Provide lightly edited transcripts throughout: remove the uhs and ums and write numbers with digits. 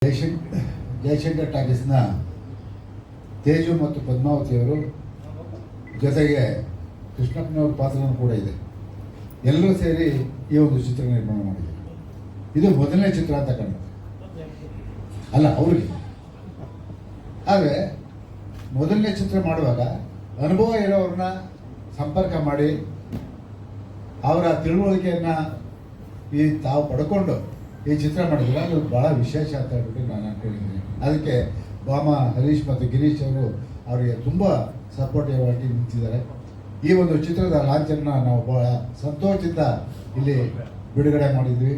ಜಯಶಂಕರ್ ಟಾಕೀಸ್ನ ತೇಜು ಮತ್ತು ಪದ್ಮಾವತಿಯವರು ಜೊತೆಗೆ ಕೃಷ್ಣಪ್ಪನವ್ರ ಪಾತ್ರನೂ ಕೂಡ ಇದೆ. ಎಲ್ಲರೂ ಸೇರಿ ಈ ಒಂದು ಚಿತ್ರ ನಿರ್ಮಾಣ ಮಾಡಿದ್ದಾರೆ. ಇದು ಮೊದಲನೇ ಚಿತ್ರ ಅಂತ ಕಂಡು ಅಲ್ಲ ಅವ್ರಿಗೆ. ಆದರೆ ಮೊದಲನೇ ಚಿತ್ರ ಮಾಡುವಾಗ ಅನುಭವ ಇರೋವ್ರನ್ನ ಸಂಪರ್ಕ ಮಾಡಿ ಅವರ ತಿಳುವಳಿಕೆಯನ್ನು ತಾವು ಪಡ್ಕೊಂಡು ಈ ಚಿತ್ರ ಮಾಡಿದ್ರೆ ಅದು ಭಾಳ ವಿಶೇಷ ಅಂತ ಹೇಳ್ಬಿಟ್ಟು ನಾನು ಅಂದ್ಕೊಂಡಿದ್ದೀನಿ. ಅದಕ್ಕೆ ಬಾಮ ಹರೀಶ್ ಮತ್ತು ಗಿರೀಶ್ ಅವರು ಅವರಿಗೆ ತುಂಬ ಸಪೋರ್ಟಿವ್ ಆಗಿ ನಿಂತಿದ್ದಾರೆ. ಈ ಒಂದು ಚಿತ್ರದ ಲಾಂಚನ್ನು ನಾವು ಭಾಳ ಸಂತೋಷದಿಂದ ಇಲ್ಲಿ ಬಿಡುಗಡೆ ಮಾಡಿದ್ವಿ.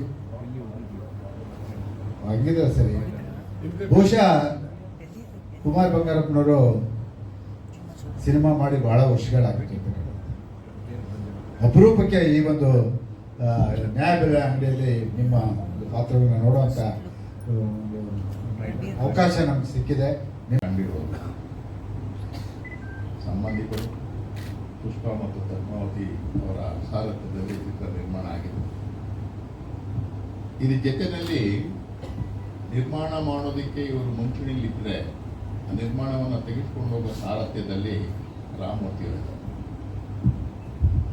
ಹಂಗಿದ್ರೆ ಸರಿ. ಬಹುಶಃ ಕುಮಾರ್ ಬಂಗಾರಪ್ಪನವರು ಸಿನಿಮಾ ಮಾಡಿ ಭಾಳ ವರ್ಷಗಳಾಗಿತ್ತು. ಅಪರೂಪಕ್ಕೆ ಈ ಒಂದು ನ್ಯಾಯಬೆಲೆ ಅಂಗಡಿಯಲ್ಲಿ ನಿಮ್ಮ ಪಾತ್ರವನ್ನು ನೋಡುವಂಥ ಅವಕಾಶ ನಮ್ಗೆ ಸಿಕ್ಕಿದೆ. ಸಂಬಂಧಿಕರು ಪುಷ್ಪ ಮತ್ತು ಪದ್ಮಾವತಿ ಅವರ ಸಾರಥ್ಯದಲ್ಲಿ ಚಿತ್ರ ನಿರ್ಮಾಣ ಆಗಿದೆ. ಇದ್ರ ಜೊತೆಯಲ್ಲಿ ನಿರ್ಮಾಣ ಮಾಡೋದಕ್ಕೆ ಇವರು ಮುಂಚೂಣಿಲಿದ್ದರೆ ಆ ನಿರ್ಮಾಣವನ್ನು ತೆಗೆದುಕೊಂಡು ಹೋಗೋ ಸಾರಥ್ಯದಲ್ಲಿ ರಾಮಮೂರ್ತಿ ಅವರು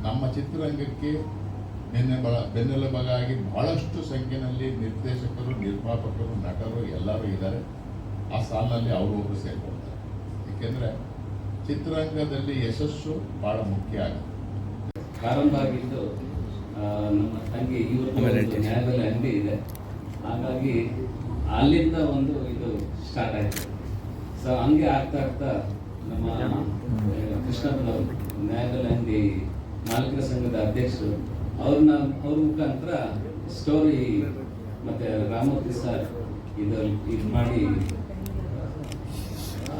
ನಮ್ಮ ಚಿತ್ರರಂಗಕ್ಕೆ ಬೆನ್ನೆಲುಬಾಗಿ ಬಹಳಷ್ಟು ಸಂಖ್ಯೆಯಲ್ಲಿ ನಿರ್ದೇಶಕರು, ನಿರ್ಮಾಪಕರು, ನಟರು ಎಲ್ಲರೂ ಇದ್ದಾರೆ. ಆ ಸಾಲಿನಲ್ಲಿ ಅವರು ಒಬ್ಬರು ಸೇರ್ಕೊಳ್ತಾರೆ. ಏಕೆಂದರೆ ಚಿತ್ರರಂಗದಲ್ಲಿ ಯಶಸ್ಸು ಭಾಳ ಮುಖ್ಯ ಆಗುತ್ತೆ. ಪ್ರಾರಂಭ ಆಗಿದ್ದು ನಮ್ಮ ತಂಗಿ ಇವ್ರದ್ದು ನ್ಯಾಯಬೆಲೆ ಅಂಗಡಿ ಇದೆ. ಹಾಗಾಗಿ ಅಲ್ಲಿಂದ ಒಂದು ಇದು ಸ್ಟಾರ್ಟ್ ಆಯಿತು. ಸೊ ಹಂಗೆ ಆಗ್ತಾ ನಮ್ಮ ಕೃಷ್ಣಪ್ಪನವರು ನ್ಯಾಯಬೆಲೆ ಅಂಗಡಿ ಮಾಲೀಕರ ಸಂಘದ ಅಧ್ಯಕ್ಷರು ಅವ್ರ ಮುಖಾಂತರ ಸ್ಟೋರಿ ಮತ್ತೆ ರಾಮಮೂರ್ತಿ ಸರ್ ಇದು ಮಾಡಿ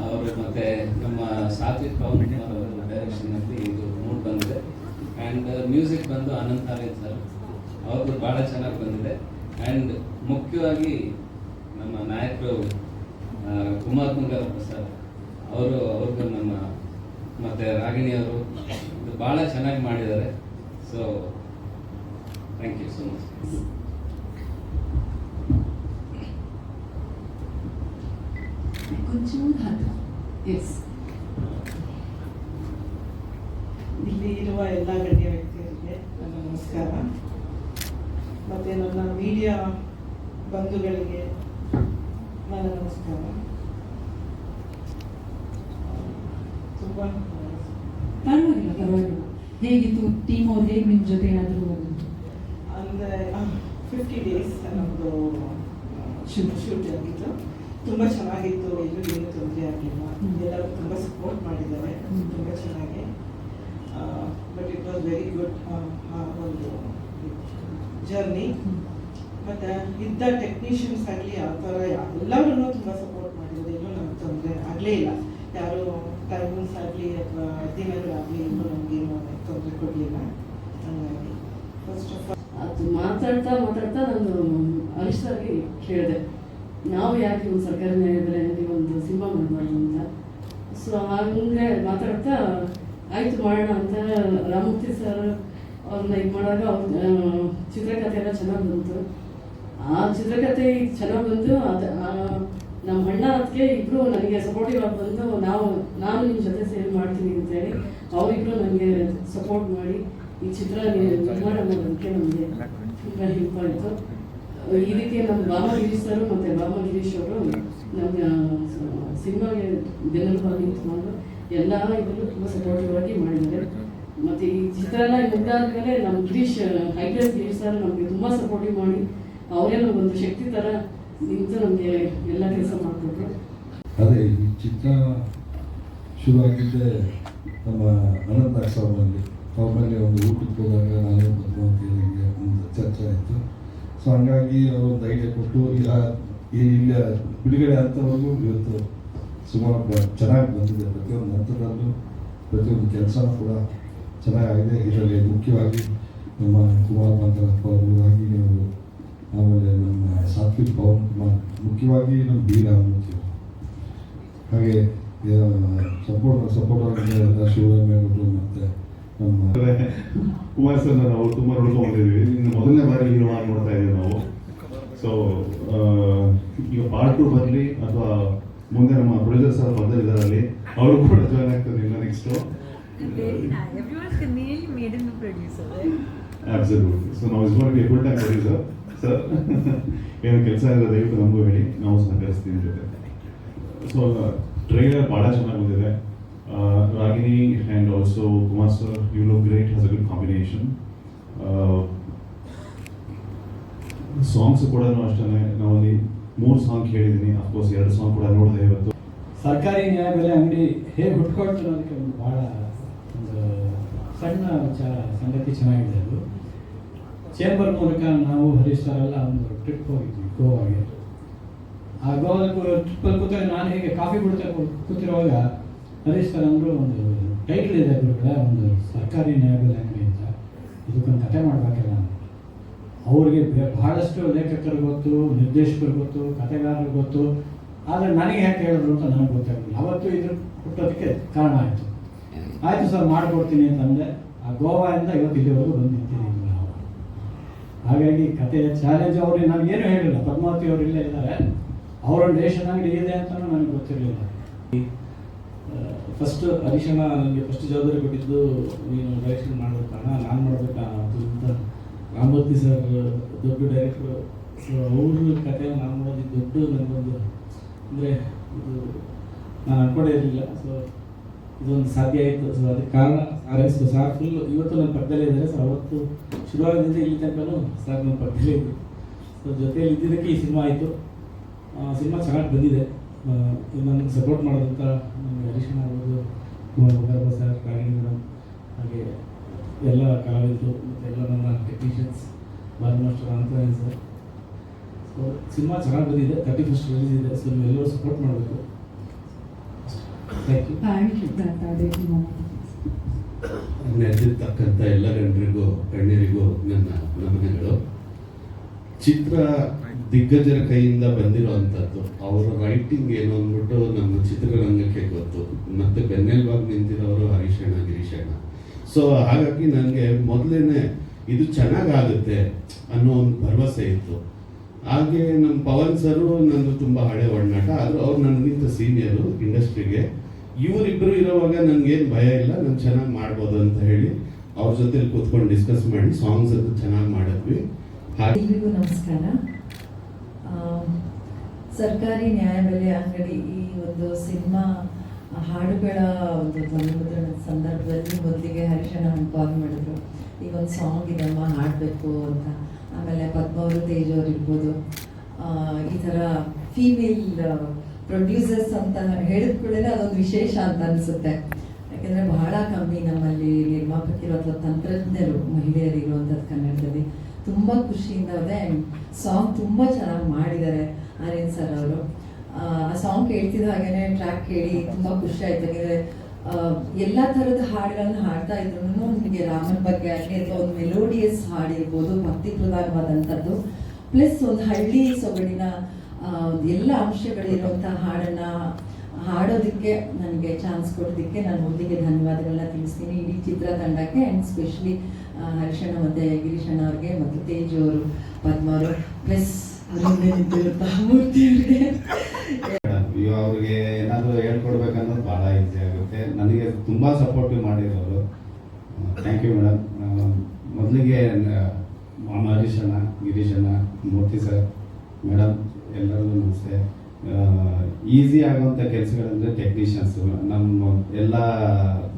ಅವರು ಮತ್ತೆ ನಮ್ಮ ಸಾತ್ವಿಕ್ ಪವನ್ ಕುಮಾರ್ ಅವರ ಡೈರೆಕ್ಷನ್ನಲ್ಲಿ ಇದು ಮೂಡ್ ಬಂದಿದೆ. ಆ್ಯಂಡ್ ಮ್ಯೂಸಿಕ್ ಬಂದು ಅನಂತ್ ನಾರಾಯಣ್ ಸರ್ ಅವ್ರದ್ದು ಭಾಳ ಚೆನ್ನಾಗಿ ಬಂದಿದೆ. ಆ್ಯಂಡ್ ಮುಖ್ಯವಾಗಿ ನಮ್ಮ ನಾಯಕರು ಕುಮಾರ್ ಬಂಗಾರಪ್ಪ ಸರ್ ಅವ್ರಿಗೂ ನಮ್ಮ ಮತ್ತು ರಾಗಿಣಿ ಅವರು ಇದು ಭಾಳ ಚೆನ್ನಾಗಿ ಮಾಡಿದ್ದಾರೆ. So thank you so much. ಇಲ್ಲಿ ಇರುವ ಎಲ್ಲ ಗಣ್ಯ ವ್ಯಕ್ತಿಗಳಿಗೆ ನನ್ನ ನಮಸ್ಕಾರ. ಮತ್ತು ನನ್ನ ಮೀಡಿಯಾ ಬಂಧುಗಳಿಗೆ ನನ್ನ ನಮಸ್ಕಾರ. ತುಂಬ ಪರವಾಗಿಲ್ಲ. ಹೇಗಿತ್ತು ಟೀಮ್ ಅವ್ರು? ಹೇಗೆ ನಿಮ್ಮ ಜೊತೆ ಏನಾದರೂ ಅಂದರೆ 50 ಡೇಸ್ ನಮ್ಮದು ಶೂಟ್ ಆಗಿತ್ತು. ತುಂಬ ಚೆನ್ನಾಗಿತ್ತು. ಎಲ್ಲೂ ಏನೂ ತೊಂದರೆ ಆಗಲಿಲ್ಲ. ಎಲ್ಲರೂ ತುಂಬ ಸಪೋರ್ಟ್ ಮಾಡಿದ್ದಾರೆ ತುಂಬ ಚೆನ್ನಾಗಿ. But it was very good ಒಂದು ಜರ್ನಿ. ಮತ್ತು ಇದ್ದ ಟೆಕ್ನಿಷಿಯನ್ಸ್ ಆಗಲಿ ಆ ಥರ ಎಲ್ಲರೂ ತುಂಬ ಸಪೋರ್ಟ್ ಮಾಡಿದ್ದಾರೆ. ಎಲ್ಲೂ ನಮ್ಗೆ ತೊಂದರೆ ಆಗಲೇ ಇಲ್ಲ. ಯಾರು ಟೈಮಿಂಗ್ಸ್ ಆಗಲಿ ಅಥವಾ ದಿನಗಳಾಗಲಿ ಇನ್ನೂ ನಮಗೇನು ತೊಂದರೆ ಕೊಡಲಿಲ್ಲ. ಹಾಗಾಗಿ ಫಸ್ಟ್ ಆಫ್ ಆಲ್ ಅದು ಮಾತಾಡ್ತಾ ನಾನು ಹರೀಶ್ ಸರ್ಗೆ ಕೇಳಿದೆ, ನಾವು ಯಾಕೆ ಒಂದು ಸರ್ಕಾರಿ ನ್ಯಾಯಬೆಲೆ ಒಂದು ಸಿನಿಮಾ ಮಾಡಬಾರ್ದು ಅಂತ. ಸೊ ಹಂಗೆ ಮಾತಾಡ್ತಾ ಆಯಿತು ಮಾಡೋಣ ಅಂತ ರಾಮಮೂರ್ತಿ ಸರ್ ಅವ್ರನ್ನ ಇದು ಮಾಡುವಾಗ ಅವ್ರ ಚಿತ್ರಕಥೆ ಎಲ್ಲ ಚೆನ್ನಾಗಿ ಬಂತು. ಆ ಚಿತ್ರಕಥೆ ಚೆನ್ನಾಗಿ ಬಂದು ಅದು ನಮ್ಮ ಅಣ್ಣ ಅದಕ್ಕೆ ಇಬ್ಬರು ನನಗೆ ಸಪೋರ್ಟಿವ್ ಆಗಿ ಬಂದು ನಾನು ನಿಮ್ಮ ಜೊತೆ ಸೇರಿ ಮಾಡ್ತೀನಿ ಅಂತೇಳಿ ಅವರಿಬ್ಬರು ನನಗೆ ಸಪೋರ್ಟ್ ಮಾಡಿ ಈ ಚಿತ್ರ ನಿರ್ಮಾಣ ಮಾಡೋದಕ್ಕೆ ನಮಗೆ ತುಂಬ ಹೆಲ್ಪ್ ಆಯಿತು. ಇದಕ್ಕೆ ನಮ್ಮ ಬಾಮ ಗಿರೀಶ್ ಸರ್ ಮತ್ತು ಬಾಮ ಗಿರೀಶ್ ಅವರು ನಮ್ಮ ಸಿನಿಮಾಗೆ ಬೆನ್ನೆಲುಬಾಗಿ ನಿಂತ್ಕೊಂಡು ಎಲ್ಲ ಇದರಲ್ಲೂ ತುಂಬ ಸಪೋರ್ಟಿವ್ ಆಗಿ ಮಾಡಿದ್ದಾರೆ. ಮತ್ತು ಈ ಚಿತ್ರನ ಮುಗ್ದಾದ್ಮೇಲೆ ನಮ್ಮ ಹೈಗ್ರೇಸ್ ಗಿರೀಶ್ ಸರ್ ನಮಗೆ ತುಂಬ ಸಪೋರ್ಟಿವ್ ಮಾಡಿ ಅವರೇ ನಮಗೊಂದು ಶಕ್ತಿ ಥರ ನಿಂತು ನಮಗೆ ಎಲ್ಲ ಕೆಲಸ ಮಾಡಿಕೊಟ್ರು. ಅದೇ ಈ ಚಿತ್ರ ಶುರುವಾಗಿದ್ದೆ ನಮ್ಮ ಅನಂತ ನಾರಾಯಣ್ ಅವರಲ್ಲಿ ಒಂದು ಊಟಕ್ಕೆ ಹೋದಾಗ ನಾನು ಪದ್ಮಾವತಿಯವರಿಗೆ ಒಂದು ಚರ್ಚೆ ಆಯಿತು. ಸೊ ಹಂಗಾಗಿ ಅವರೊಂದು ಐಡಿಯಾ ಕೊಟ್ಟು ಇಲ್ಲ ಬಿಡುಗಡೆ ಅಂತವರೆಗೂ ಇವತ್ತು ಸುಮಾರು ಚೆನ್ನಾಗಿ ಬಂದಿದೆ. ಪ್ರತಿಯೊಂದು ಹಂತದಲ್ಲೂ ಪ್ರತಿಯೊಂದು ಕೆಲಸನೂ ಕೂಡ ಚೆನ್ನಾಗಿದೆ. ಇದರಲ್ಲಿ ಮುಖ್ಯವಾಗಿ ನಮ್ಮ ಕುಮಾರ್ ಬಂಗಾರಪ್ಪ ಅವರಾಗಿ ನೀವು, ಆಮೇಲೆ ನಮ್ಮ ಸಾತ್ವಿಕ್ ಪವನ್ ಕುಮಾರ್, ಮುಖ್ಯವಾಗಿ ನಮ್ಮ ಬಿ ರಾಮಮೂರ್ತಿ, ಹಾಗೆ ಸಪೋರ್ಟ್ ಆಗಿದ್ದಾರೆ ಶಿವರಾಮೇಗೌಡರು ಮತ್ತು ನಮ್ಮ ಕುಮಾರ್ ಸರ್ ನಾವು ತುಂಬ ನೋಡ್ಕೊಂಡಿದ್ದೀವಿ. ಇನ್ನು ಮೊದಲನೇ ಬಾರಿ ಹೀರೋ ಆಗಿ ನೋಡ್ತಾ ಇದ್ದೀವಿ ನಾವು. ಸೊ ಈಗ ಪಾರ್ಟ್ 2 ಬರಲಿ ಅಥವಾ ಮುಂದೆ ನಮ್ಮ ಪ್ರೊಡ್ಯೂಸರ್ ಸರ್ ಬರ್ದಿದ್ದಾರೆ ಅಲ್ಲಿ ಅವರು ಕೂಡ ಜಾಯ್ನ್ ಆಗ್ತಾರೆ ಇಲ್ಲ next. Everyone can nearly made him a producer, right? Absolutely. So now it's going to be a full-time producer. Sir, ಏನು ಕೆಲಸ ಇರೋ ದಯವಿಟ್ಟು ನಮಗೂ ಹೇಳಿ, ನಾವು ಸಹಕರಿಸ್ತೀವಿ ಜೊತೆ. ಸೊ ಟ್ರೈಲರ್ ಭಾಳ ಚೆನ್ನಾಗಿ ಬಂದಿದೆ. Ragini and also Kumar sir, you look great, has a good combination. Songs ಕೂಡ ಅಷ್ಟೇ, ನಾವಲ್ಲಿ 3 ಸಾಂಗ್ ಕೇಳಿದ್ದೀನಿ. ಅಫ್ಕೋರ್ಸ್ 2 ಸಾಂಗ್ ಕೂಡ ನೋಡಿದೆ ಇವತ್ತು. ಸರ್ಕಾರಿ ನ್ಯಾಯಬೆಲೆ ಅಂಗಡಿ ಹೇಗೆ ಹುಟ್ಕೊಳ್ತು ಅನ್ನೋದಕ್ಕೆ ಒಂದು ಭಾಳ ಒಂದು ಸಣ್ಣ ಸಂಗತಿ ಚೆನ್ನಾಗಿದೆ. ಅದು ಚೇಂಬರ್ ಮೂಲಕ ನಾವು ಹರೀಶ್ ಸರ್ ಎಲ್ಲ ಒಂದು ಟ್ರಿಪ್ ಹೋಗಿದ್ವಿ ಗೋವಾಗೆ. ಆ ಗೋವಾದ ಟ್ರಿಪ್ಪಲ್ಲಿ ಕೂತಾಗ ನಾನು ಹೇಗೆ ಕಾಫಿ ಕುಡ್ತಾ ಕೂತಿರುವಾಗ ಹರೀಶ್ ಸರ್ ಅಂದರು, ಒಂದು ಟೈಟ್ಲ್ ಇದೆ ಗುರುಗಳೇ, ಒಂದು ಸರ್ಕಾರಿ ನ್ಯಾಯಬೆಲೆ ಅಂಗಡಿ ಅಂತ, ಇದಕ್ಕೊಂದು ಕಥೆ ಮಾಡಬೇಕಲ್ಲ. ಅವ್ರಿಗೆ ಬಹಳಷ್ಟು ಲೇಖಕರು ಗೊತ್ತು, ನಿರ್ದೇಶಕರು ಗೊತ್ತು, ಕಥೆಗಾರರು ಗೊತ್ತು, ಆದರೆ ನನಗೆ ಯಾಕೆ ಹೇಳಿದ್ರು ಅಂತ ನನಗೆ ಗೊತ್ತಾಗಲಿಲ್ಲ. ಅವತ್ತು ಇದ್ರ ಹುಟ್ಟೋದಕ್ಕೆ ಕಾರಣ ಆಯಿತು. ಆಯಿತು ಸರ್ ಮಾಡಿಕೊಡ್ತೀನಿ ಅಂತಂದೆ. ಆ ಗೋವಾದಿಂದ ಇವತ್ತು ಇಲ್ಲಿವರೆಗೂ ಬಂದು ನಿಂತಿದ್ದೀವಿ ನಾವು. ಹಾಗಾಗಿ ಕಥೆಯ ಚಾಲೆಂಜ್ ಅವ್ರಿಗೆ ನನಗೇನು ಹೇಳಿಲ್ಲ. ಪದ್ಮಾವತಿ ಅವರು ಇಲ್ಲೇ ಇದ್ದಾರೆ, ಅವರೊಂದು ರೇಷನ್ ಅಂಗಡಿ ಇದೆ ಅಂತಲೂ ನನಗೆ ಗೊತ್ತಿರಲಿಲ್ಲ. ಫಸ್ಟ್ ಹರೀಶಣ್ಣ ನನಗೆ ಫಸ್ಟ್ ಜವಾಬ್ದಾರಿ ಕೊಟ್ಟಿದ್ದು, ನೀನು ಡೈರೆಕ್ಷನ್ ಮಾಡಬೇಕಣ್ಣ, ನಾನು ಮಾಡಬೇಕಾ ಅಂತ. ರಾಮಮೂರ್ತಿ ಸರ್ ದೊಡ್ಡ ಡೈರೆಕ್ಟ್ರು. ಸೊ ಅವ್ರ ಕಥೆ ನಾನು ಮಾಡೋದು ದೊಡ್ಡ ನನಗೊಂದು ಅಂದರೆ ಇದು ನಾನು ಅನ್ಕೊಂಡೇ ಇರಲಿಲ್ಲ. ಸೊ ಇದೊಂದು ಸಾಧ್ಯ ಆಯಿತು. ಸೊ ಅದಕ್ಕೆ ಕಾರಣ ಆರೈಸ್ತು ಸಾರ್ ಫುಲ್ ಇವತ್ತು ನನ್ನ ಪಕ್ಕದಲ್ಲೇ ಇದ್ದಾರೆ. ಸೊ ಅವತ್ತು ಶುರುವಾಗಿದ್ದ ಇಲ್ಲಿ ತನಕನೂ ಸಾರ್ ನನ್ನ ಪಕ್ಕದಲ್ಲೇ ಇದ್ದರು. ಸೊ ಜೊತೆಯಲ್ಲಿ ಇದ್ದಿದ್ದಕ್ಕೆ ಈ ಸಿನಿಮಾ ಆಯಿತು. ಸಿನಿಮಾ ಚೆನ್ನಾಗಿ ಬಂದಿದೆ. ನನಗೆ ಸಪೋರ್ಟ್ ಮಾಡೋದಂತ ನನಗೆ ಹರೀಶಣ್ಣ ಆಗ್ಬೋದು, ಕುಮಾರ್ ಸರ್, ರಾಗಿಣಿ ಮೇಡಮ್, ಹಾಗೆ ಎಲ್ಲ ಕಲಾವಿದರು ಮತ್ತು ಎಲ್ಲ ನನ್ನ ಟೆಕ್ನಿಷಿಯನ್ಸ್, ಬಾಲ್ ಮಾಸ್ಟರ್ ಅಂತ ಸರ್. ಸೊ ಸಿನಿಮಾ ಚೆನ್ನಾಗಿ ಬಂದಿದೆ. 31st ರಿಲೀಸ್ ಇದೆ. ಸೊ ನೀವೆಲ್ಲರೂ ಸಪೋರ್ಟ್ ಮಾಡಬೇಕು. Thank you. ನೆರೆದಿರ್ತಕ್ಕಂಥ ಎಲ್ಲ ಗಣ್ಯರಿಗೂ ನನ್ನ ನಮನಗಳು. ಚಿತ್ರ ದಿಗ್ಗಜರ ಕೈಯಿಂದ ಬಂದಿರುವಂಥದ್ದು. ಅವರ ರೈಟಿಂಗ್ ಏನು ಅಂದ್ಬಿಟ್ಟು ನಮ್ಮ ಚಿತ್ರರಂಗಕ್ಕೆ ಗೊತ್ತು. ಮತ್ತೆ ಬೆನ್ನೆಲುಬಾಗಿ ನಿಂತಿರೋರು ಹರೀಶಣ್ಣ, ಗಿರೀಶಣ್ಣ. ಸೊ ಹಾಗಾಗಿ ನನಗೆ ಮೊದಲೇನೆ ಇದು ಚೆನ್ನಾಗಾಗುತ್ತೆ ಅನ್ನೋ ಒಂದು ಭರವಸೆ ಇತ್ತು. ಹಾಗೆ ನಮ್ಮ ಪವನ್ ಸರು ನಂದು ತುಂಬ ಹಳೆ ಒಡನಾಟ, ಆದರೂ ಅವ್ರು ನನಗಿಂತ ಸೀನಿಯರು ಇಂಡಸ್ಟ್ರಿಗೆ. ಇವರಿಬ್ಬರು ಇರೋವಾಗ ನನಗೇನು ಭಯ ಇಲ್ಲ, ನಾನು ಚೆನ್ನಾಗಿ ಮಾಡ್ಬೋದು ಅಂತ ಹೇಳಿ ಅವ್ರ ಜೊತೆ ಕೂತ್ಕೊಂಡು ಡಿಸ್ಕಸ್ ಮಾಡಿ ಸಾಂಗ್ಸ್ ಅದು ಚೆನ್ನಾಗಿ ಮಾಡಿದ್ವಿ. ಎಲ್ರಿಗೂ ನಮಸ್ಕಾರ. ಸರ್ಕಾರಿ ನ್ಯಾಯಬೆಲೆ ಅಂಗಡಿ ಈ ಒಂದು ಸಿನಿಮಾ ಹಾಡುಗಳ ಒಂದು ಧ್ವನಿಮುದ್ರಣದ ಸಂದರ್ಭದಲ್ಲಿ ಮೊದಲಿಗೆ ಹರೀಶಣ್ಣ ಕಾಲ್ ಮಾಡಿದ್ರು, ಈಗ ಒಂದು ಸಾಂಗ್ ಇದೆಮ್ಮ ಹಾಡಬೇಕು ಅಂತ. ಆಮೇಲೆ ಪದ್ಮಾವರು, ತೇಜ್ ಅವರು ಇರ್ಬೋದು, ಈ ಥರ ಫೀಮೇಲ್ ಪ್ರೊಡ್ಯೂಸರ್ಸ್ ಅಂತ ಹೇಳಿದ ಕೂಡಲೇ ಅದೊಂದು ವಿಶೇಷ ಅಂತ ಅನಿಸುತ್ತೆ. ಯಾಕೆಂದರೆ ಬಹಳ ಕಮ್ಮಿ ನಮ್ಮಲ್ಲಿ ನಿರ್ಮಾಪಕರು ಅಥವಾ ತಂತ್ರಜ್ಞರು ಮಹಿಳೆಯರು ಇರುವಂಥದ್ದು ಕನ್ನಡದಲ್ಲಿ. ತುಂಬ ಖುಷಿಯಿಂದ ಇದೆ. ಸಾಂಗ್ ತುಂಬ ಚೆನ್ನಾಗಿ ಮಾಡಿದ್ದಾರೆ ಆರ್ಯನ್ ಸರ್ ಅವರು. ಆ ಸಾಂಗ್ ಕೇಳ್ತಿದ್ದ ಹಾಗೇನೆ ಟ್ರ್ಯಾಕ್ ಕೇಳಿ ತುಂಬ ಖುಷಿ ಆಯ್ತು. ಯಾಕೆಂದರೆ ಎಲ್ಲ ಥರದ ಹಾಡುಗಳನ್ನ ಹಾಡ್ತಾ ಇದ್ರು ನಿಮಗೆ ರಾಮನ ಬಗ್ಗೆ ಆಗಲಿ ಅಥವಾ ಒಂದು ಮೆಲೋಡಿಯಸ್ ಹಾಡಿರ್ಬೋದು, ಭಕ್ತಿ ಪ್ರಧಾನವಾದಂಥದ್ದು, ಪ್ಲಸ್ ಒಂದು ಹಳ್ಳಿ ಸೊಗಡಿನ ಎಲ್ಲ ಅಂಶಗಳಿರುವಂಥ ಹಾಡನ್ನು ಹಾಡೋದಕ್ಕೆ ನನಗೆ ಚಾನ್ಸ್ ಕೊಡೋದಕ್ಕೆ ನಾನು ಮೊದಲಿಗೆ ಧನ್ಯವಾದಗಳನ್ನ ತಿಳಿಸ್ತೀನಿ ಇಡೀ ಚಿತ್ರತಂಡಕ್ಕೆ. ಆ್ಯಂಡ್ ಸ್ಪೆಷಲಿ ಹರೀಶಣ್ಣ ಮತ್ತು ಗಿರೀಶಣ್ಣ ಅವ್ರಿಗೆ ಮತ್ತು ತೇಜ್ ಅವರು, ಪದ್ಮ ಅವರು, ಪ್ಲಸ್ ಮೂರ್ತಿ ಅವ್ರಿಗೆ ಏನಾದರೂ ಹೇಳ್ಕೊಡ್ಬೇಕನ್ನೋದು ಭಾಳ ಈಸಿ ಆಗುತ್ತೆ. ನನಗೆ ತುಂಬ ಸಪೋರ್ಟಿವ್ ಮಾಡಿರೋರು. Thank you madam. ಮೊದಲಿಗೆ ಮಾಮ ಹರೀಶಣ್ಣ, ಗಿರೀಶಣ್ಣ, ಮೂರ್ತಿ ಸರ್, ಮೇಡಮ್ ಎಲ್ಲರಿಗೂ ನಮಸ್ತೆ. ಈಸಿ ಆಗುವಂಥ ಕೆಲಸಗಳಂದರೆ ಟೆಕ್ನಿಷಿಯನ್ಸು. ನಮ್ಮ ಎಲ್ಲ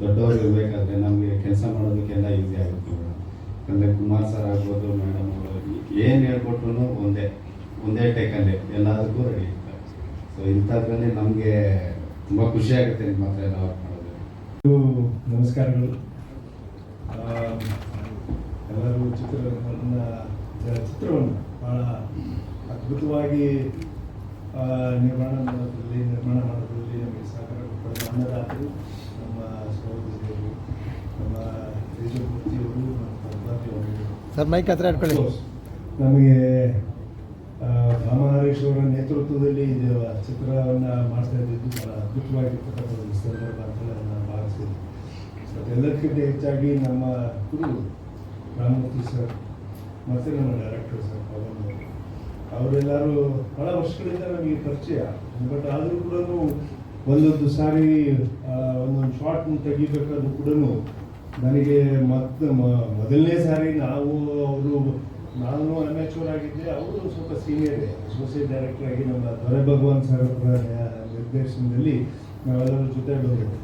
ದೊಡ್ಡವರು ಇರಬೇಕಾದ್ರೆ ನಮಗೆ ಕೆಲಸ ಮಾಡೋದಕ್ಕೆಲ್ಲ ಈಸಿ ಆಗುತ್ತೆ ಮೇಡಮ್. ಯಾಕಂದರೆ ಕುಮಾರ್ ಸರ್ ಆಗ್ಬೋದು, ಮೇಡಮ್ ಅವರು ಏನು ಹೇಳ್ಕೊಟ್ರು ಒಂದೇ ಟೇಕಲ್ಲಿ ಎಲ್ಲದಕ್ಕೂ ರೆಡಿ ಇರ್ತಾರೆ. ಸೊ ಇಂಥದ್ರಲ್ಲಿ ನಮಗೆ ತುಂಬ ಖುಷಿ ಆಗುತ್ತೆ ನಿಮ್ಮ ಹತ್ರ ಎಲ್ಲ ವರ್ಕ್ ಮಾಡೋದು. ನಮಸ್ಕಾರಗಳು. ಎಲ್ಲರೂ ಚಿತ್ರವನ್ನು ಭಾಳ ಅದ್ಭುತವಾಗಿ ನಿರ್ಮಾಣ ಮಾಡೋದ್ರಲ್ಲಿ ನಮಗೆ ಸಹಕಾರ ಕೊಟ್ಟರು ಅನ್ನದಾತರು, ನಮ್ಮ ಸಹೋದರಿಯರು, ನಮ್ಮ ತೇಜಮೂರ್ತಿಯವರು, ನಮ್ಮ ಪದ್ಮಾವತಿಯವರು. ಸರ್ ಮೈಕ್ ಹತ್ರ ಇಟ್ಕೊಳ್ಳಿ. ನಮಗೆ ಭಾಮ ಹರೀಶ್ ಅವರ ನೇತೃತ್ವದಲ್ಲಿ ಇದು ಚಿತ್ರವನ್ನು ಮಾಡ್ತಾ ಇದ್ದಿದ್ದು ಭಾಳ ಅದ್ಭುತವಾಗಿರ್ತಕ್ಕಂಥ ಒಂದು ಸಂದರ್ಭ ಅಂತ ನಾನು ಭಾವಿಸ್ತೀನಿ. ಅದೆಲ್ಲಕ್ಕಿಂತ ಹೆಚ್ಚಾಗಿ ನಮ್ಮ ಗುರು ರಾಮಮೂರ್ತಿ ಸರ್ ಮತ್ತು ನಮ್ಮ ಡೈರೆಕ್ಟರ್ ಸರ್ ಪವನ್ ಅವರು ಅವರೆಲ್ಲರೂ ಬಹಳ ವರ್ಷಗಳಿಂದ ನನಗೆ ಪರಿಚಯ. ಬಟ್ ಆದರೂ ಕೂಡ ಒಂದೊಂದು ಸಾರಿ ಒಂದೊಂದು ಶಾರ್ಟ್ ತೆಗಿಬೇಕಾದ್ರೂ ಕೂಡ ನನಗೆ ಮೊದಲನೇ ಸಾರಿ ನಾನು ಅಮ್ಯಾಚೂರ್ ಆಗಿದ್ದೆ, ಅವರು ಸ್ವಲ್ಪ ಸೀನಿಯರೇ, ಅಸೋಸಿಯೇಟ್ ಡೈರೆಕ್ಟರ್ ಆಗಿ ನಮ್ಮ ದೊರೆ ಭಗವಾನ್ ಸರ್ ನಿರ್ದೇಶನದಲ್ಲಿ ನಾವೆಲ್ಲರ ಜೊತೆ ಬಂದಿದ್ದೆ.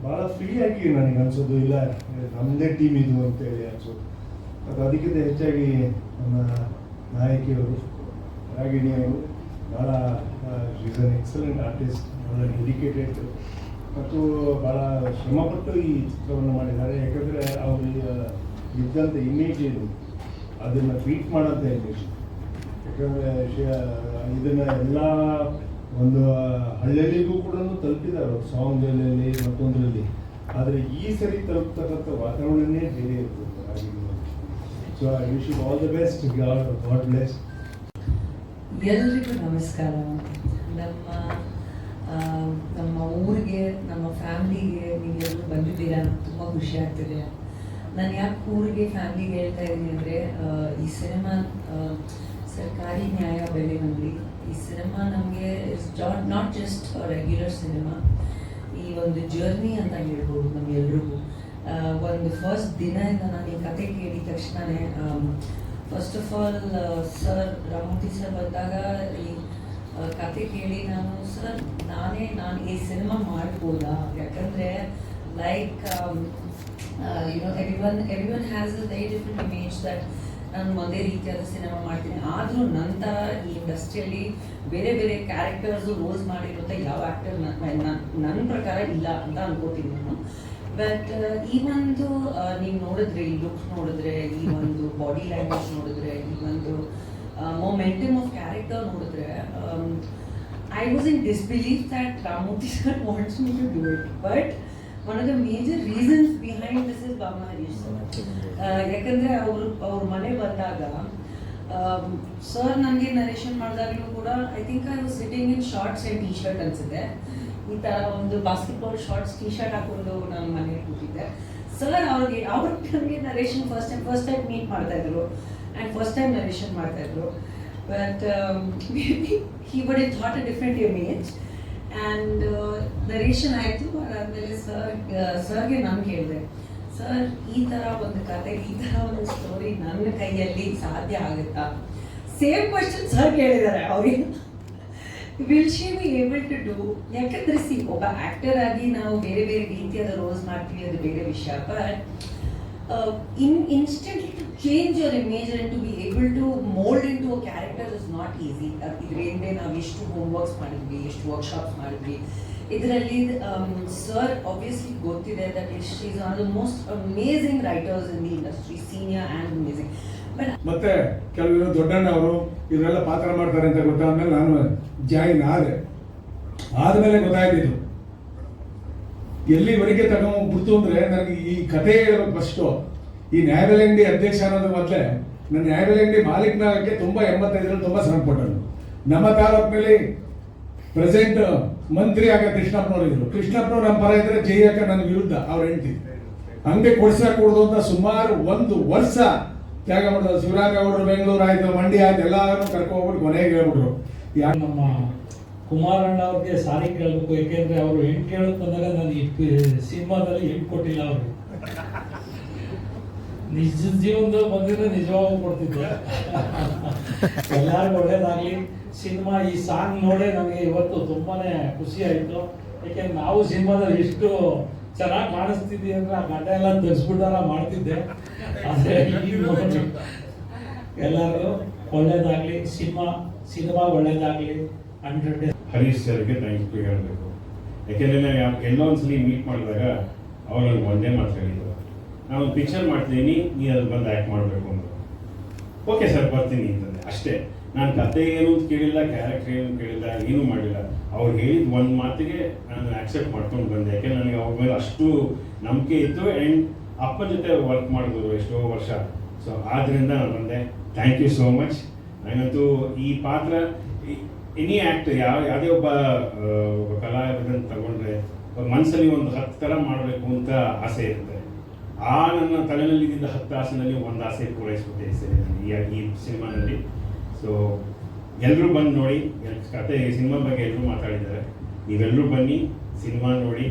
ಭಾಳ ಫ್ರೀಯಾಗಿ ನನಗೆ ಅನ್ಸೋದು, ಇಲ್ಲ ನಮ್ಮದೇ ಟೀಮ್ ಇದು ಅಂತೇಳಿ ಅನ್ಸೋದು. ಮತ್ತು ಅದಕ್ಕಿಂತ ಹೆಚ್ಚಾಗಿ ನಮ್ಮ ನಾಯಕಿಯವರು ರಾಗಿಣಿಯವರು ಭಾಳ ಈಸ್ ಅನ್ ಎಕ್ಸಲೆಂಟ್ ಆರ್ಟಿಸ್ಟ್, ಭಾಳ ಡೆಡಿಕೇಟೆಡ್ ಮತ್ತು ಭಾಳ ಶ್ರಮಪಟ್ಟು ಈ ಚಿತ್ರವನ್ನು ಮಾಡಿದ್ದಾರೆ. ಯಾಕಂದರೆ ಅವರು ಇದ್ದಂಥ ಇಮೇಜ್ ಏನು ಅದನ್ನು ಟ್ರೀಟ್ ಮಾಡೋಂಥ ಇಮೇಜ್. ಯಾಕಂದರೆ ಇದನ್ನು ಎಲ್ಲ ಒಂದು ಹಳ್ಳಿಗೂ ಕೂಡ ತಲುಪಿದ್ದಾರೆ ಅವ್ರು, ಸಾಂಗಲ್ಲಿ ಮತ್ತೊಂದರಲ್ಲಿ. ಆದರೆ ಈ ಸರಿ ತಲುಪ್ತಕ್ಕಂಥ ವಾತಾವರಣನೇ ಬೇರೆ ಇರ್ತದೆ Ragini. So I wish you all the best, God bless. ಎಲ್ರಿಗೂ ನಮಸ್ಕಾರ. ನಮ್ಮ ಊರಿಗೆ, ನಮ್ಮ ಫ್ಯಾಮ್ಲಿಗೆ ನೀವೆಲ್ಲರೂ ಬಂದಿದ್ದೀರಾ, ತುಂಬ ಖುಷಿ ಆಗ್ತಿದೆ. ನಾನು ಯಾಕೆ ಊರಿಗೆ ಫ್ಯಾಮ್ಲಿಗೆ ಹೇಳ್ತಾ ಇದ್ದೀನಿ ಅಂದರೆ, ಈ ಸಿನಿಮಾ ಸರ್ಕಾರಿ ನ್ಯಾಯ ಬೆಲೆನಲ್ಲಿ ಈ ಸಿನಿಮಾ ನಮಗೆ ನಾಟ್ ಜಸ್ಟ್ ರೆಗ್ಯುಲರ್ ಸಿನಿಮಾ, ಈ ಒಂದು ಜರ್ನಿ ಅಂತ ಹೇಳ್ಬೋದು ನಮ್ಗೆಲ್ರಿಗೂ. ಒಂದು ಫಸ್ಟ್ ದಿನದಿಂದ ನಾನು ಈ ಕತೆ ಕೇಳಿದ ತಕ್ಷಣವೇ, first of all sir Ramamurthy sir ಬಂದಾಗ ಈ ಕತೆ ಕೇಳಿ ನಾನು ಈ ಸಿನಿಮಾ ಮಾಡ್ಬೋದಾ, ಯಾಕಂದರೆ like everyone has a very different image that ನಾನು ಒಂದೇ ರೀತಿಯಾದ ಸಿನಿಮಾ ಮಾಡ್ತೀನಿ. ಆದರೂ ನಂತರ ಈ ಇಂಡಸ್ಟ್ರಿಯಲ್ಲಿ ಬೇರೆ ಬೇರೆ ಕ್ಯಾರೆಕ್ಟರ್ಸು ರೋಲ್ಸ್ ಮಾಡಿರುವಂಥ ಯಾವ ಆ್ಯಕ್ಟರ್ ನನ್ನ ಪ್ರಕಾರ ಇಲ್ಲ ಅಂತ ಅನ್ಕೋತೀನಿ ನಾನು. ಬಟ್ ಈ ಒಂದು ನೀವು ನೋಡಿದ್ರೆ, ಈ ಲುಕ್ ನೋಡಿದ್ರೆ, ಈ ಒಂದು ಬಾಡಿ ಲ್ಯಾಂಗ್ವೇಜ್ ನೋಡಿದ್ರೆ, ಈ ಒಂದು ಮೊಮೆಂಟಮ್ ಆಫ್ ಕ್ಯಾರೆಕ್ಟರ್ ನೋಡಿದ್ರೆ, I was in disbelieve that Ramamurthy sir wants me to do it. But one of the major reasons behind this is ಬಾಮ ಹರೀಶ್ ಸರ್. ಯಾಕಂದರೆ ಅವ್ರ ಮನೆ ಬಂದಾಗ ಸರ್ ನನಗೆ ನರೇಷನ್ ಮಾಡಿದಾಗಲೂ ಕೂಡ I think I was sitting in shorts and T shirt ಅನಿಸುತ್ತೆ. ಈ ಥರ ಒಂದು ಬಾಸ್ಕೆಟ್ಬಾಲ್ ಶಾರ್ಟ್ಸ್ ಟಿ ಶರ್ಟ್ ಹಾಕೊಂಡು ನಾನು ಮನೇಲಿ ಕೂತಿದ್ದೆ. ಸರ್ ಅವ್ರಿಗೆ ನನಗೆ ನರೇಷನ್ ಫಸ್ಟ್ ಟೈಮ್ ಮೀಟ್ ಮಾಡ್ತಾಯಿದ್ರು ಆ್ಯಂಡ್ ಫಸ್ಟ್ ಟೈಮ್ ನರೇಷನ್ ಮಾಡ್ತಾಯಿದ್ರು. But he would have thought a different image. And narration ಆಯಿತು. ಅದಾದಮೇಲೆ ಸರ್ಗೆ ನಾನು ಕೇಳಿದೆ, ಸರ್ ಈ ಥರ ಒಂದು ಕತೆ, ಈ ಥರ ಒಂದು ಸ್ಟೋರಿ ನನ್ನ ಕೈಯಲ್ಲಿ ಸಾಧ್ಯ ಆಗುತ್ತಾ? ಸೇಮ್ ಕ್ವಶನ್ ಸರ್ ಕೇಳಿದ್ದಾರೆ ಅವ್ರಿಗೆ, will she be able to do? ಯಾಕಂದರೆ ಒಬ್ಬ ಆ್ಯಕ್ಟರ್ ಆಗಿ ನಾವು ಬೇರೆ ಬೇರೆ ರೀತಿಯಾದ ರೋಲ್ಸ್ ಮಾಡ್ತೀವಿ, ಅದು ಬೇರೆ ವಿಷಯ. But instantly to change your image and to be able to mold into a character is not easy. ಇದರಿಂದ ನಾವು ಎಷ್ಟು ಹೋಮ್ವರ್ಕ್ಸ್ ಮಾಡಿದ್ವಿ, ಎಷ್ಟು ವರ್ಕ್ಶಾಪ್ಸ್ ಮಾಡಿದ್ವಿ. ಇದರಲ್ಲಿ ಸರ್ ಆಬ್ವಿಯಸ್ಲಿ ಗೊತ್ತಿದೆ that is one of the most amazing writers in the industry, senior and amazing. ಮತ್ತೆ ಕೆಲವರು ದೊಡ್ಡಣ್ಣ ಅವರು ಇವರೆಲ್ಲ ಪಾತ್ರ ಮಾಡ್ತಾರೆ ಅಂತ ಗೊತ್ತಾದ್ಮೇಲೆ ನಾನು ಜಾಯಿನ್ ಆದಮೇಲೆ ಗೊತ್ತಾಯ್ತಿದ್ದು. ಎಲ್ಲಿವರೆಗೆ ತಗೊಂಡ್ಬಿಡ್ತು ಅಂದರೆ, ನನಗೆ ಈ ಕಥೆ ಹೇಳಬೇಕು ಫಸ್ಟು. ಈ ನ್ಯಾಯಬೆಲೆ ಅಂಗಡಿ ಅಧ್ಯಕ್ಷ ಅನ್ನೋದು ಮೊದಲೇ ನನ್ನ ನ್ಯಾಯಬೆಲೆ ಅಂಗಡಿ ಮಾಲೀಕನಾಗಕ್ಕೆ 85ರಲ್ಲಿ ತುಂಬ ಶ್ರಮಪಟ್ಟರು. ನಮ್ಮ ತಾಲೂಕಿನಲ್ಲಿ ಪ್ರೆಸೆಂಟ್ ಮಂತ್ರಿ ಆಗ ಕೃಷ್ಣಪ್ಪನವ್ರು ಇದ್ರು. ಕೃಷ್ಣಪ್ಪನವ್ರು ನಮ್ಮ ಪರ ಇದ್ರೆ ಜಯಕ ನನ್ನ ವಿರುದ್ಧ ಅವ್ರ ಹೆಂಡತಿ ಅಂಗಡಿ ಕೊಡ್ಸೂಡ್ದು ಅಂತ ಸುಮಾರು 1 ವರ್ಷ ತ್ಯಾಗ ಮಾಡಿದ್ರು. ಶಿವರಾಮೇಗೌಡರು ಬೆಂಗಳೂರು ಆಯ್ತು, ಮಂಡ್ಯ ಆಯ್ತು, ಎಲ್ಲರೂ ಕರ್ಕೊಂಡ್ಬಿಟ್ಟು ಕೊನೆಗೆ ಹೇಳ್ಬಿಟ್ರು. ನಮ್ಮ ಕುಮಾರಣ್ಣ ಅವ್ರಿಗೆ ಸಾರಿ ಕೇಳಬೇಕು. ಯಾಕೆಂದ್ರೆ ಅವರು ಹೆಣ್ಣು ಕೇಳಕ್ ಬಂದಾಗ ನಾನು ಈ ಸಿನಿಮಾದಲ್ಲಿ ಹೆಣ್ಣು ಕೊಟ್ಟಿಲ್ಲ ಅವ್ರಿಗೆ. ನಿಜ ಜೀವನದಲ್ಲಿ ಬಂದಿದ್ರೆ ನಿಜವಾಗೂ ಕೊಡ್ತಿದ್ದೆ. ಎಲ್ಲರಿಗೂ ಒಳ್ಳೇದಾಗ್ಲಿ. ಸಿನಿಮಾ ಈ ಸಾಂಗ್ ನೋಡೇ ನನಗೆ ಇವತ್ತು ತುಂಬಾನೇ ಖುಷಿ ಆಯಿತು. ಯಾಕೆಂದ್ರೆ ನಾವು ಸಿನಿಮಾದಲ್ಲಿ ಎಷ್ಟು ಚೆನ್ನಾಗಿ ಕಾಣಿಸ್ತಿದ್ವಿ ಅಂದ್ರೆ ಆ ಗಡ್ಡ ಎಲ್ಲ ತರಿಸ್ಬಿಟ್ಟಾರ ಮಾಡ್ತಿದ್ದೆ. ಆದರೆ ಈಗ ನೋಡಿ ಎಲ್ಲರಿಗೂ ಒಳ್ಳೇದಾಗ್ಲಿ, ಸಿನಿಮಾ ಒಳ್ಳೇದಾಗ್ಲಿ. ಹರೀಶ್ ಸರ್ಗೆ ಥ್ಯಾಂಕ್ಸ್ ಟು ಹೇಳಬೇಕು. ಯಾಕೆಂದರೆ ನಾವು ಎಲ್ಲೋ ಒಂದ್ಸಲಿ ಮೀಟ್ ಮಾಡಿದಾಗ ಅವ್ರು ನನಗೆ ಒಂದೇ ಮಾತು ಹೇಳಿದ್ರು, ನಾನು ಒಂದು ಪಿಕ್ಚರ್ ಮಾಡ್ತೀನಿ, ನೀನು ಅದು ಬಂದು ಆ್ಯಕ್ಟ್ ಮಾಡಬೇಕು ಅಂತ. ಓಕೆ ಸರ್ ಬರ್ತೀನಿ ಅಂತಂದೆ ಅಷ್ಟೇ. ನಾನು ಕತೆ ಏನು ಅಂತ ಕೇಳಿಲ್ಲ, ಕ್ಯಾರೆಕ್ಟರ್ ಏನು ಕೇಳಿಲ್ಲ, ಏನೂ ಮಾಡಿಲ್ಲ. ಅವ್ರು ಹೇಳಿದ ಒಂದು ಮಾತಿಗೆ ನಾನು ಆಕ್ಸೆಪ್ಟ್ ಮಾಡ್ಕೊಂಡು ಬಂದೆ. ಯಾಕೆಂದ್ರೆ ನನಗೆ ಅವ್ರ ಮೇಲೆ ಅಷ್ಟು ನಂಬಿಕೆ ಇತ್ತು. ಆ್ಯಂಡ್ ಅಪ್ಪನ ಜೊತೆ ವರ್ಕ್ ಮಾಡಿದ್ರು ಎಷ್ಟೋ ವರ್ಷ. ಸೊ ಆದ್ದರಿಂದ ನಾನು ಬಂದೆ. Thank you so much. ನನಗಂತೂ ಈ ಪಾತ್ರ ಎನಿ ಆ್ಯಕ್ಟ್ ಯಾವುದೇ ಒಬ್ಬ ಕಲಾವಿದನ ತಗೊಂಡ್ರೆ ಮನಸ್ಸಲ್ಲಿ ಒಂದು 10 ಥರ ಮಾಡಬೇಕು ಅಂತ ಆಸೆ ಇರುತ್ತೆ. ನನ್ನ ತಲೆನಲ್ಲಿದ್ದ 10 ಆಸೆನಲ್ಲಿ ಒಂದು ಆಸೆ ಪೂರೈಸ್ಬಿಟ್ಟೆ ಈ ಸಿನಿಮಾನಲ್ಲಿ. ಸೊ ಎಲ್ಲರೂ ಬಂದು ನೋಡಿ, ಕತೆ ಸಿನಿಮಾ ಬಗ್ಗೆ ಎಲ್ಲರೂ ಮಾತಾಡಿದ್ದಾರೆ. ನೀವೆಲ್ಲರೂ ಬನ್ನಿ, ಸಿನಿಮಾ ನೋಡಿ,